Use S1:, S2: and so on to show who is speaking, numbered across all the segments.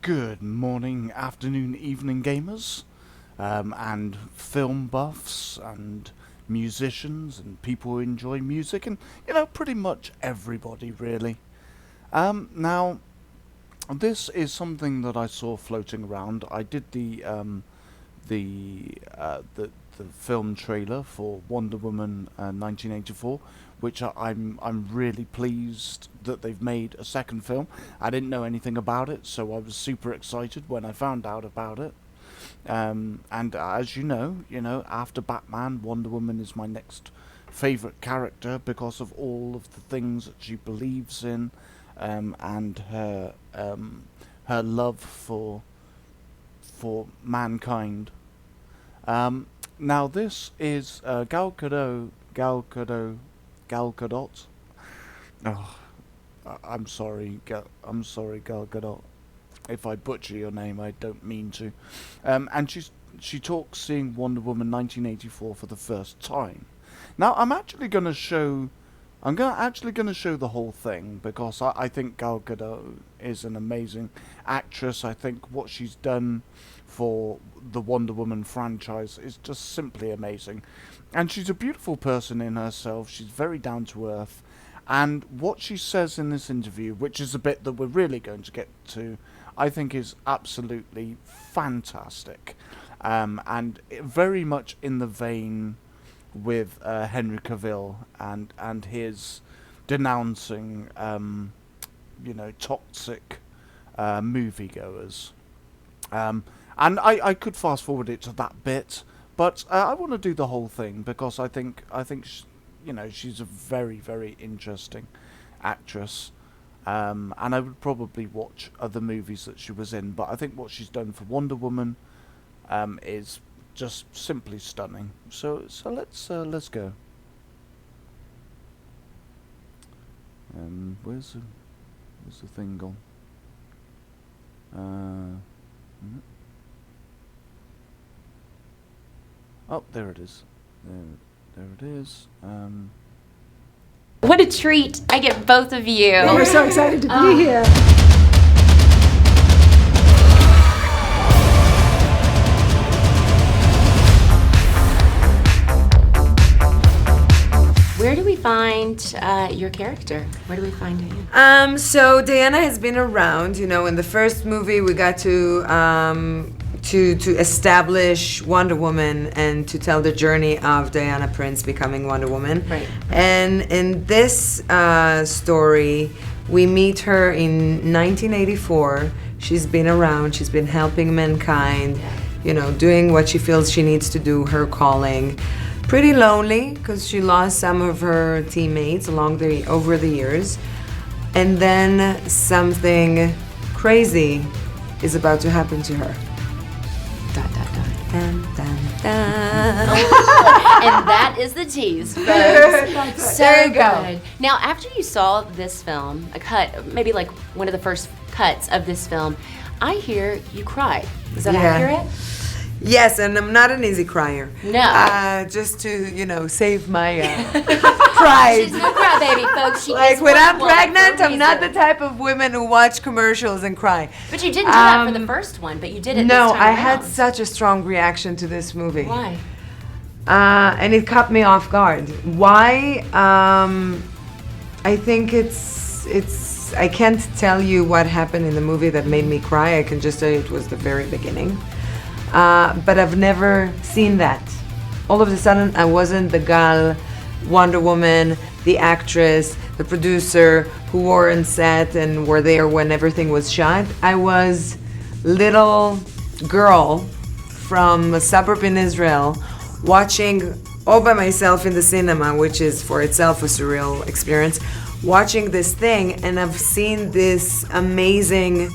S1: Good morning, afternoon, evening gamers, and film buffs, and musicians, and people who enjoy music, and, pretty much everybody, really. Now, this is something that I saw floating around. I did the film trailer for Wonder Woman 1984, which I'm really pleased that they've made a second film. I didn't know anything about it, so I was super excited when I found out about it. And as you know, after Batman, Wonder Woman is my next favorite character because of all of the things that she believes in, and her love for mankind. Now this is Gal Gadot. Oh, I'm sorry, Gal Gadot. If I butcher your name, I don't mean to. And she talks seeing Wonder Woman 1984 for the first time. Now I'm actually going to show the whole thing because I think Gal Gadot is an amazing actress. I think what she's done for the Wonder Woman franchise is just simply amazing. And she's a beautiful person in herself. She's very down to earth. And what she says in this interview, which is a bit that we're really going to get to, I think is absolutely fantastic. And very much in the vein with Henry Cavill and his denouncing, toxic moviegoers. And I could fast forward it to that bit, but I want to do the whole thing because I think she's a very, very interesting actress. And I would probably watch other movies that she was in, but I think what she's done for Wonder Woman is just simply stunning. So let's go. Where's the thing gone? Oh, there it is. There it is.
S2: What a treat! I get both of you.
S3: We're so excited to be here.
S2: Where do we find your character? Where do we find you?
S3: So Diana has been around. In the first movie we got to establish Wonder Woman and to tell the journey of Diana Prince becoming Wonder Woman.
S2: Right.
S3: And in this story, we meet her in 1984. She's been around. She's been helping mankind. Doing what she feels she needs to do. Her calling. Pretty lonely because she lost some of her teammates over the years, and then something crazy is about to happen to her. Dun, dun, dun, dun, dun, dun.
S2: And that is the tease, folks. So
S3: There you go.
S2: good. Now, after you saw this film, a cut, maybe like one of the first cuts of this film, I hear you cried. Is that accurate?
S3: Yes, and I'm not an easy crier.
S2: No.
S3: Just to, save my pride.
S2: She's no crybaby, folks. She is
S3: When I'm
S2: Wonder Woman
S3: pregnant,
S2: for a
S3: I'm not the
S2: reason.
S3: type of women who watch commercials and cry.
S2: But you didn't do that for the first one, but you did it
S3: No,
S2: this time
S3: I
S2: around.
S3: had such a strong reaction to this movie.
S2: Why?
S3: And it caught me off guard. Why? I think it's. I can't tell you what happened in the movie that made me cry. I can just say it was the very beginning. But I've never seen that. All of a sudden, I wasn't the gal, Wonder Woman, the actress, the producer who were on set and were there when everything was shot. I was little girl from a suburb in Israel watching all by myself in the cinema, which is for itself a surreal experience, watching this thing, and I've seen this amazing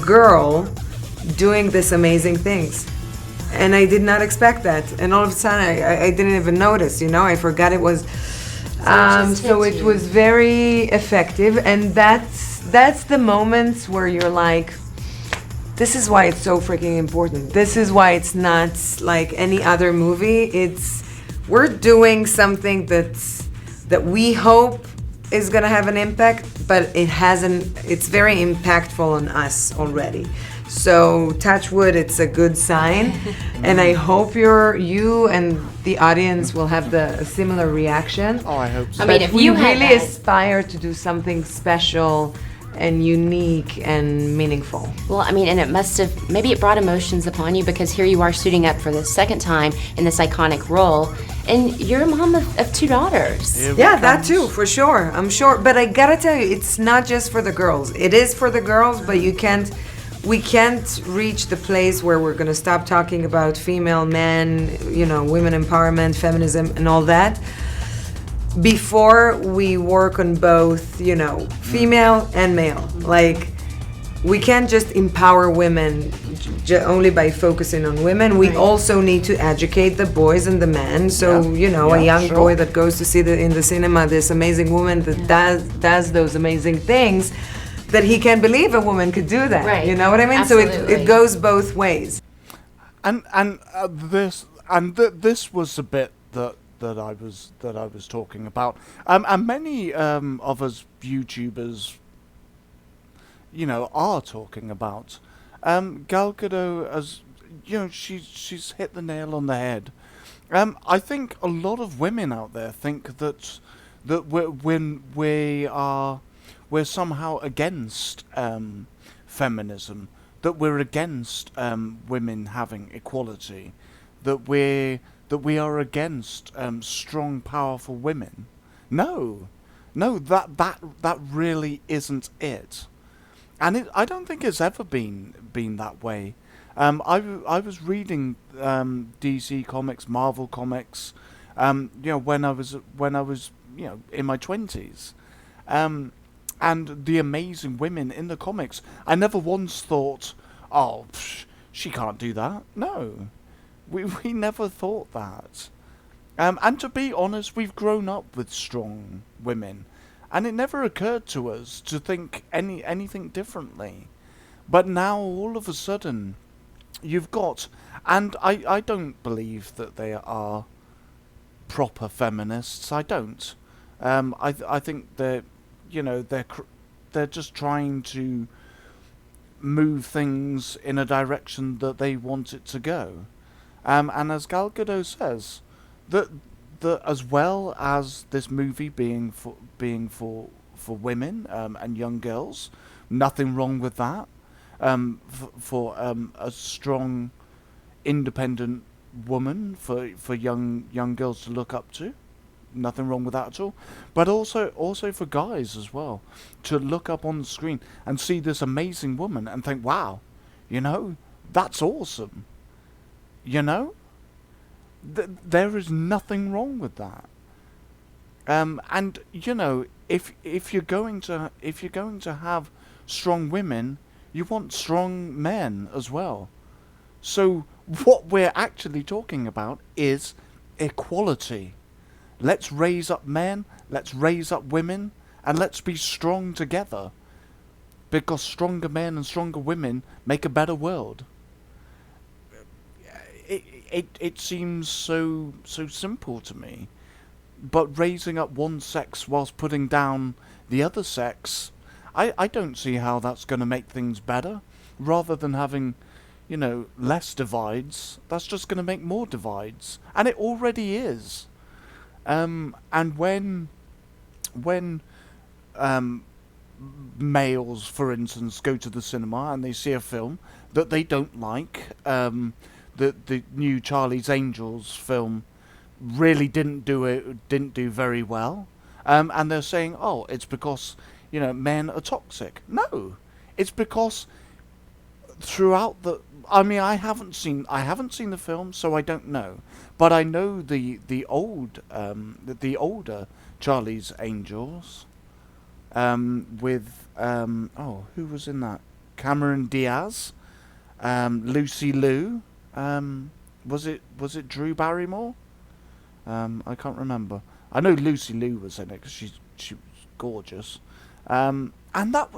S3: girl, doing this amazing things. And I did not expect that. And all of a sudden, I didn't even notice, I forgot it was. So it was very effective. And that's the moments where you're like, this is why it's so freaking important. This is why it's not like any other movie. We're doing something that we hope is gonna have an impact, but it hasn't. It's very impactful on us already. So touch wood, it's a good sign, and I hope you and the audience will have a similar reaction.
S1: Oh, I hope so.
S2: I mean,
S3: But
S2: if
S3: we
S2: you had
S3: really
S2: that-
S3: aspire to do something special and unique and meaningful.
S2: Well, I mean, and it must have, maybe it brought emotions upon you because here you are suiting up for the second time in this iconic role, and you're a mom of two daughters.
S1: Here it
S3: Yeah, that
S1: comes.
S3: too, for sure. I'm sure. But I gotta tell you, it's not just for the girls. It is for the girls, but we can't reach the place where we're gonna stop talking about female, men, women empowerment, feminism, and all that before we work on both, female and male. Like, we can't just empower women only by focusing on women. We also need to educate the boys and the men. So, a young
S1: sure.
S3: boy that goes to see in the cinema this amazing woman that does those amazing things, that he can believe a woman could do that.
S2: Right.
S3: You know what I mean?
S2: Absolutely.
S3: So it goes both ways.
S1: This was a bit that I was talking about. And many of us YouTubers, are talking about. Gal Gadot, as she's hit the nail on the head. I think a lot of women out there think that we're somehow against feminism, that we're against women having equality, that we are against strong, powerful women. No, that really isn't it. And I don't think it's ever been that way. I was reading DC comics, Marvel comics, when I was in my 20s, and the amazing women in the comics. I never once thought, oh, she can't do that. No, we never thought that. And to be honest, we've grown up with strong women. And it never occurred to us to think anything differently. But now, all of a sudden, you've got... And I don't believe that they are proper feminists. I don't. I think they're just trying to move things in a direction that they want it to go. And as Gal Gadot says, that as well as this movie being for women and young girls, nothing wrong with that. For a strong, independent woman for young girls to look up to, nothing wrong with that at all. But also for guys as well, to look up on the screen and see this amazing woman and think, wow, that's awesome. There is nothing wrong with that. And if you're going to have strong women, you want strong men as well. So what we're actually talking about is equality. Let's raise up men, let's raise up women, and let's be strong together. Because stronger men and stronger women make a better world. It seems so simple to me, but raising up one sex whilst putting down the other sex, I don't see how that's going to make things better. Rather than having, less divides, that's just going to make more divides, and it already is. And when males, for instance, go to the cinema and they see a film that they don't like, the new Charlie's Angels film really didn't do very well, and they're saying, oh, it's because men are toxic. No, it's because throughout I haven't seen the film, so I don't know, but I know the older Charlie's Angels, with who was in that? Cameron Diaz, Lucy Liu. Was it Drew Barrymore? I can't remember. I know Lucy Liu was in it because she was gorgeous. And that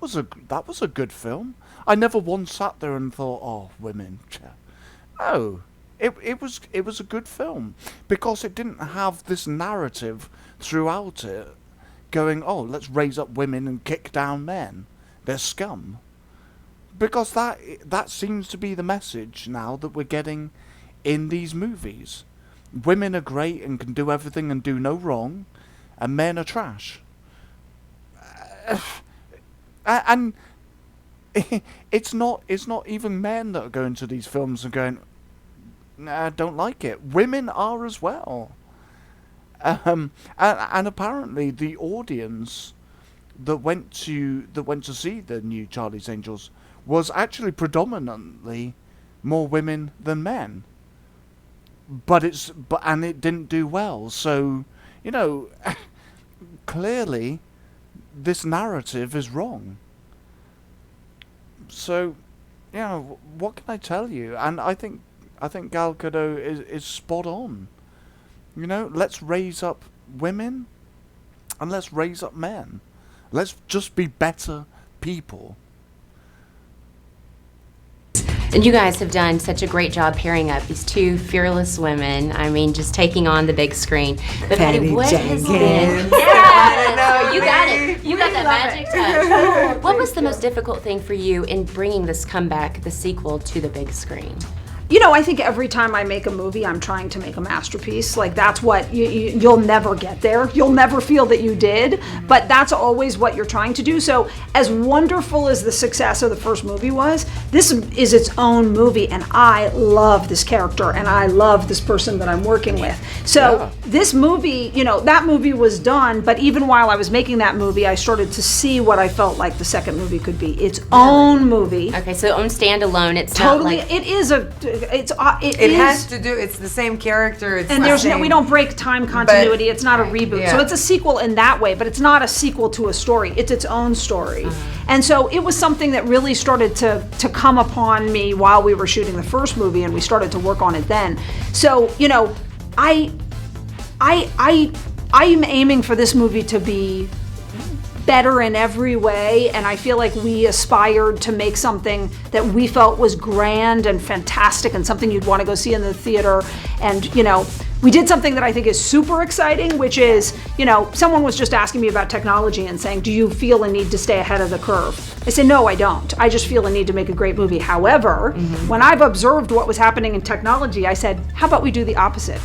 S1: was a good film. I never once sat there and thought, oh, women. No, it was a good film because it didn't have this narrative throughout it going, oh, let's raise up women and kick down men. They're scum. Because that seems to be the message now that we're getting in these movies. Women are great and can do everything and do no wrong, and men are trash. And it's not even men that are going to these films and going, nah, I don't like it. Women are as well. And apparently the audience that went to see the new Charlie's Angels was actually predominantly more women than men. But it didn't do well. So, clearly this narrative is wrong. So, what can I tell you? And I think Gal Gadot is spot on. Let's raise up women and let's raise up men. Let's just be better people.
S2: And you guys have done such a great job pairing up these two fearless women. I mean, just taking on the big screen. But Patty, what has been? Yeah, you got it. You got that magic touch. What was the most difficult thing for you in bringing this comeback, the sequel, to the big screen?
S4: I think every time I make a movie, I'm trying to make a masterpiece. Like, that's what you'll never get there. You'll never feel that you did, but that's always what you're trying to do. So as wonderful as the success of the first movie was, this is its own movie, and I love this character, and I love this person that I'm working with. So this movie, that movie was done, but even while I was making that movie, I started to see what I felt like the second movie could be. Its own movie.
S2: Okay, so own standalone. It's
S4: totally,
S2: not like...
S4: it is a...
S3: It has to do. It's the same character. It's
S4: and
S3: the
S4: there's
S3: same,
S4: we don't break time continuity. It's not a reboot.
S3: Yeah.
S4: So it's a sequel in that way, but it's not a sequel to a story. It's its own story. And so it was something that really started to come upon me while we were shooting the first movie, and we started to work on it then. So I'm aiming for this movie to be better in every way, and I feel like we aspired to make something that we felt was grand and fantastic and something you'd want to go see in the theater. And we did something that I think is super exciting, which is, someone was just asking me about technology and saying, do you feel a need to stay ahead of the curve? I said, no, I don't. I just feel a need to make a great movie. However, when I've observed what was happening in technology, I said, how about we do the opposite?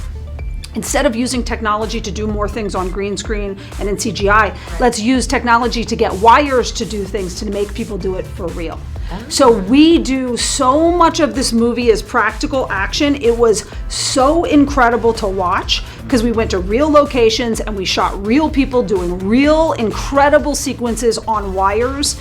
S4: Instead of using technology to do more things on green screen and in CGI, let's use technology to get wires to do things, to make people do it for real. So we do so much of this movie as practical action. It was so incredible to watch because we went to real locations and we shot real people doing real incredible sequences on wires.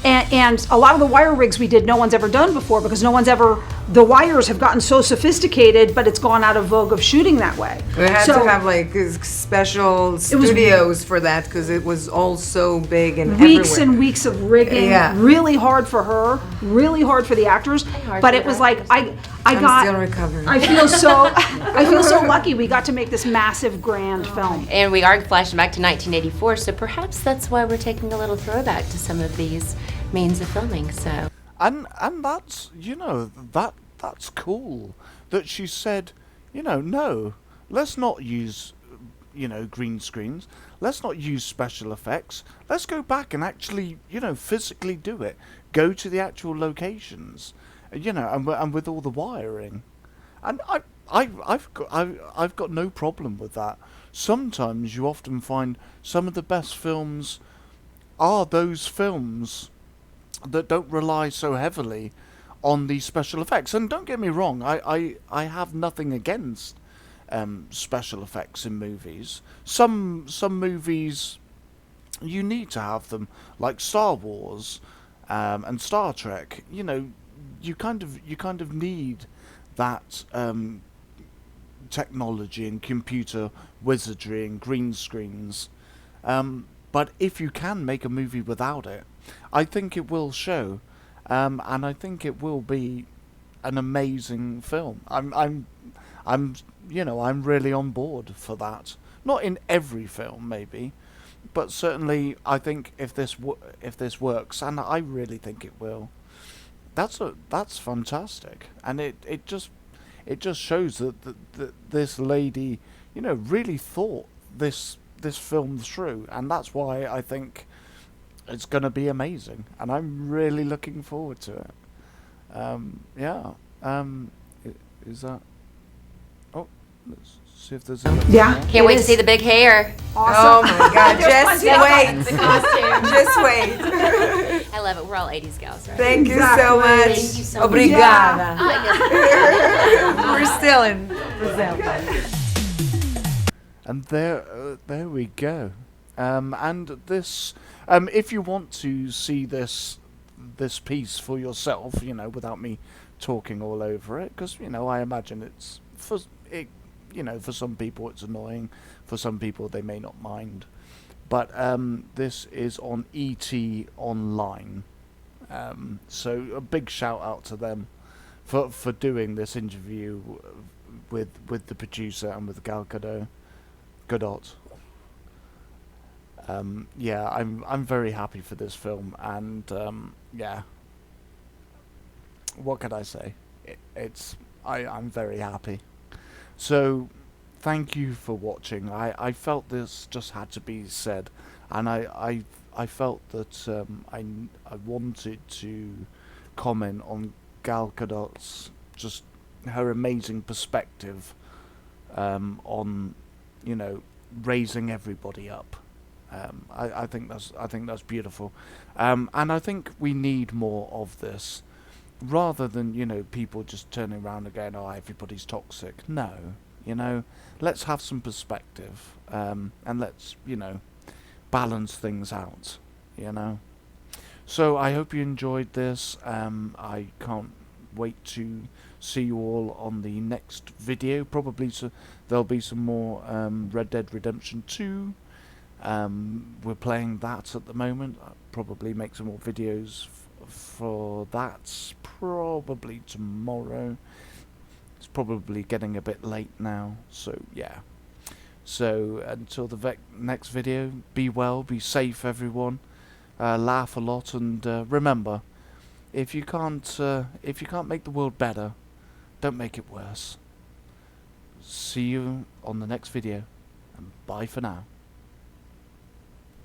S4: And a lot of the wire rigs we did, no one's ever done before because the wires have gotten so sophisticated, but it's gone out of vogue of shooting that way.
S3: We had to have special studios for that because it was all so big and
S4: weeks
S3: everywhere.
S4: And weeks of rigging, really hard for her, really hard for the actors. But it was like I'm still recovering. I feel so lucky we got to make this massive grand film.
S2: And we are flashing back to 1984, so perhaps that's why we're taking a little throwback to some of these means of filming. So
S1: and that's that's cool that she said, no, let's not use green screens, let's not use special effects, let's go back and actually physically do it, go to the actual locations, and with all the wiring. And I've got no problem with that. Sometimes you often find some of the best films are those films that don't rely so heavily on these special effects. And don't get me wrong, I have nothing against special effects in movies. Some movies you need to have them, like Star Wars and Star Trek. You kind of need that technology and computer wizardry and green screens. But if you can make a movie without it, I think it will show, and I think it will be an amazing film. I'm really on board for that. Not in every film, maybe, but certainly I think if this works, and I really think it will, that's fantastic, and it just shows that this lady, really thought this this film through, and that's why I think it's going to be amazing, and I'm really looking forward to it. Yeah. Is that? Oh, let's see if there's.
S3: Yeah.
S2: Can't wait to see the big hair.
S3: Oh my God! Just wait.
S2: The costume.
S3: Just wait.
S2: I love it. We're all 80s gals, right?
S3: Thank you so much.
S2: Thank you so much.
S3: Obrigada.
S2: Oh,
S3: We're still in Brazil.
S1: And there we go. And this, if you want to see this piece for yourself, without me talking all over it, because I imagine it's for some people it's annoying, for some people they may not mind, but this is on ET Online, so a big shout out to them for doing this interview with the producer and with Gadot. Yeah, I'm very happy for this film, and yeah, what can I say? I'm very happy. So, thank you for watching. I felt this just had to be said, and I felt that I wanted to comment on Gal Gadot's just her amazing perspective on raising everybody up. I think that's beautiful, and I think we need more of this, rather than people just turning around and going, "Oh, everybody's toxic." No, let's have some perspective, and let's balance things out. So I hope you enjoyed this. I can't wait to see you all on the next video. Probably there'll be some more Red Dead Redemption 2. We're playing that at the moment. I'll probably make some more videos for that probably tomorrow. It's probably getting a bit late now, so yeah. So until the next video, be well, be safe everyone, laugh a lot, and remember, if you can't make the world better, don't make it worse. See you on the next video, and bye for now.